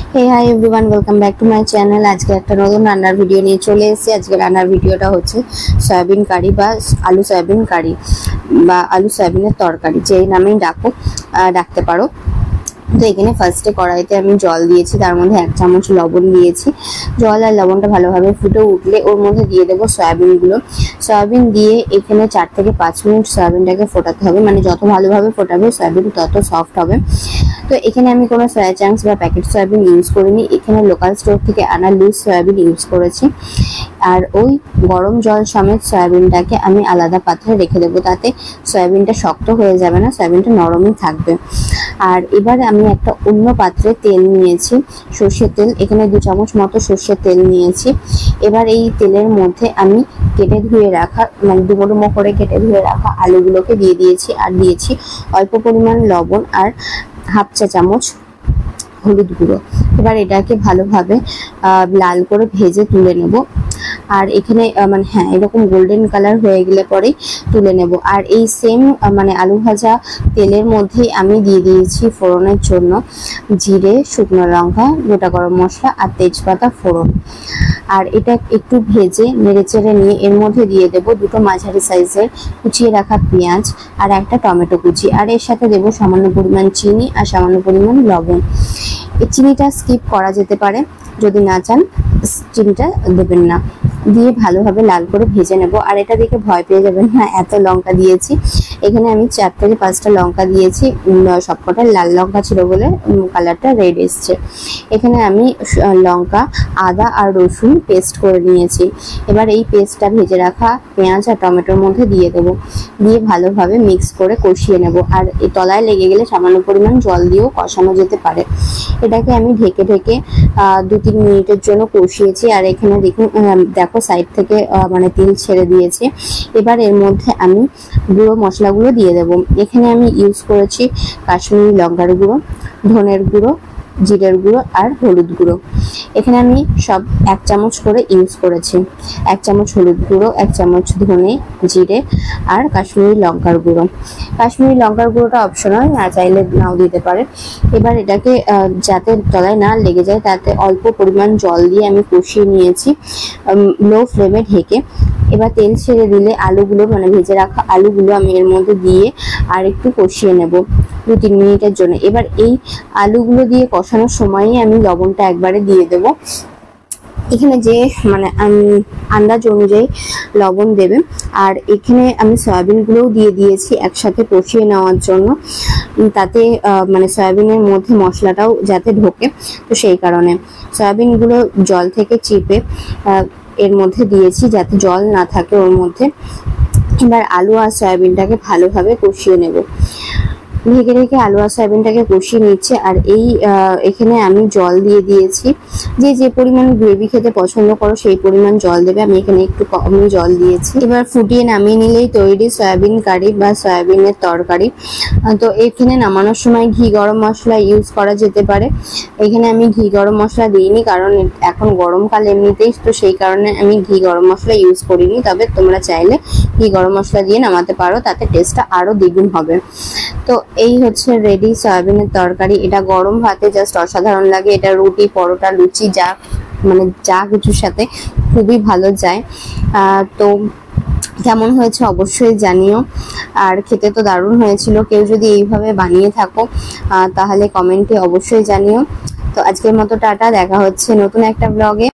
Hey hi everyone welcome back to my channel. आज के एक नतून रान्नार भिडियो निये चले एसेछि। आज के रान्नार भिडियोटा होच्छे सयाबिन कारि बा आलू सयाबिन कारि बा आलू सयाबिनेर तरकारी, जेई नामेई डाकते पारो। तो एखाने फार्स्टे कड़ाईते आमी जल दिएछि, तार मध्य 1 चामच लवण दिएछि। जल और लवणटा भालोभाबे फुटे उठले ओर मध्य दिए देबो सयाबिनगुलो। सयाबिन दिए एखाने 4 থেকে 5 मिनट सयाबिनटाके फोटाते होबे, माने যত ভালোভাবে ফোটাবে সয়াবিন তত সফট হবে। তো এখানে আমি কোনো সয়া চাংস বা প্যাকেট সয়াবিন ইউজ করিনি, এখানে লোকাল স্টোর থেকে আনা লুজ সয়াবিন ইউজ করেছি। আর ওই গরম জল সমেত সয়াবিনটাকে আমি আলাদা পাত্রে রেখে দেবো, তাতে সয়াবিনটা শক্ত হয়ে যাবে না, সয়াবিনটা নরমই থাকবে। আর এবারে আমি একটা অন্য পাত্রে তেল নিয়েছি, সর্ষের তেল। এখানে 2 চামচ মতো সর্ষের তেল নিয়েছি। এবার এই তেলের মধ্যে আমি কেটে ধুয়ে রাখা মানে ডুমো ডুমো করে কেটে ধুয়ে রাখা আলুগুলোকে দিয়ে দিয়েছি। আর দিয়েছি অল্প পরিমাণ লবণ আর হাফ চা চামচ হলুদ গুঁড়ো। এবার এটাকে ভালোভাবে লাল করে ভেজে তুলে নেব। আর এখানে মানে হ্যাঁ এরকম গোল্ডেন কালার হয়ে গেলে পরেই তুলে নেব। আর এই সেম মানে আলু ভাজা তেলের মধ্যেই আমি দিয়ে দিয়েছি ফোড়নের জন্য জিরে, শুকনো লঙ্কা, গোটা গরম মশলা আর তেজপাতা ফোড়ন। আর এটা একটু ভেজে নেড়েচেড়ে নিয়ে এর মধ্যে দিয়ে দেব 2টো মাঝারি সাইজের কুচিয়ে রাখা পেঁয়াজ আর একটা টমেটো কুচি। আর এর সাথে দেব সামান্য পরিমাণ চিনি আর সামান্য পরিমাণ লবণ। এই চিনিটা স্কিপ করা যেতে পারে, যদি না চান চিনিটা দেবেন না। দিয়ে ভালোভাবে লাল করে ভেজে নেব। আর এটা দেখে ভয় পেয়ে যাবেন না, এত লঙ্কা দিয়েছি। এখানে আমি 4 থেকে 5টা লঙ্কা দিয়েছি, সবকটা লাল লঙ্কা ছিল বলে কালারটা রেড এসছে। এখানে আমি লঙ্কা, আদা আর রসুন পেস্ট করে নিয়েছি। এবার এই পেস্টটা ভেজে রাখা পেঁয়াজ আর টমেটোর মধ্যে দিয়ে দেবো, দিয়ে ভালোভাবে মিক্স করে কষিয়ে নেব। আর এই তলায় লেগে গেলে সামান্য পরিমাণ জল দিয়েও কষানো যেতে পারে। এটাকে আমি ঢেকে ঢেকে 2-3 মিনিটের জন্য কষিয়েছি। আর এখানে দেখো সাইড থেকে মানে তেল ছেড়ে দিয়েছে। এবার এর মধ্যে আমি গুঁড়ো মশলাগুলো দিয়ে দেব। এখানে আমি ইউজ করেছি কাশ্মীরি লঙ্কার গুঁড়ো, ধনের গুঁড়ো, জিরের গুঁড়ো আর হলুদ গুঁড়ো। এখানে আমি সব 1 চামচ করে ইউজ করেছি। 1 চামচ হলুদ গুঁড়ো, 1 চামচ ধনে, জিরে আর কাশ্মীরি লঙ্কার গুঁড়ো। কাশ্মীরি লঙ্কার গুঁড়োটা অপশনাল, না চাইলে নাও দিতে পারে। এবার এটাকে যাতে তলায় না লেগে যায় তাতে অল্প পরিমাণ জল দিয়ে আমি কষিয়ে নিয়েছি লো ফ্লেমে ঢেকে। এবার তেল ছেড়ে দিলে আলুগুলো মানে ভেজে রাখা আলুগুলো আমি এর মধ্যে দিয়ে আর একটু কষিয়ে নেব 2-3 মিনিটের জন্য। এবার এই আলুগুলো দিয়ে কষানোর সময়ই আমি লবণটা একবারে দিয়ে দেব। এখানে যে মানে আন্দাজ অনুযায়ী লবণ দেবে। আর এখানে আমি সয়াবিনগুলোও দিয়ে দিয়েছি একসাথে কষিয়ে নেওয়ার জন্য, তাতে মানে সয়াবিনের মধ্যে মশলাটাও যাতে ঢোকে। তো সেই কারণে সয়াবিনগুলো জল থেকে চিপে এর মধ্যে দিয়েছি যাতে জল না থাকে ওর মধ্যে। এবার আলু আর সয়াবিনটাকে ভালোভাবে কষিয়ে নেব। ঢেকে ঢেকে আলু আর সয়াবিনটাকে কষিয়ে নিচ্ছে। আর এখানে আমি জল দিয়ে দিয়েছি, যে পরিমাণ গ্রেভি খেতে পছন্দ করো সেই পরিমাণ জল দেবে। আমি এখানে একটু কমই জল দিয়েছি। এবার ফুটিয়ে নামিয়ে নিলেই তৈরি সয়াবিন কারি বা সয়াবিনের তরকারি। তো এখানে নামানোর সময় ঘি গরম মশলা ইউজ করা যেতে পারে। এখানে আমি ঘি গরম মশলা দিইনি, কারণ এখন গরমকাল এমনিতেই, তো সেই কারণে আমি ঘি গরম মশলা ইউজ করিনি। তবে তোমরা চাইলে ঘি গরম মশলা দিয়ে নামাতে পারো, তাতে টেস্টটা আরো দ্বিগুণ হবে। তো এই হচ্ছে রেডি সয়াবিনের তরকারি। এটা গরম ভাতে জাস্ট অসাধারণ লাগে। এটা রুটি, পরোটা, লুচি যা কিছুর সাথে খুবই ভালো যায়। তো কেমন হয়েছে অবশ্যই জানিও। আর খেতে তো দারুণ হয়েছিল। কেউ যদি এইভাবে বানিয়ে থাকো তাহলে কমেন্টে অবশ্যই জানিও। তো আজকের মতো টাটা, দেখা হচ্ছে নতুন একটা ব্লগে।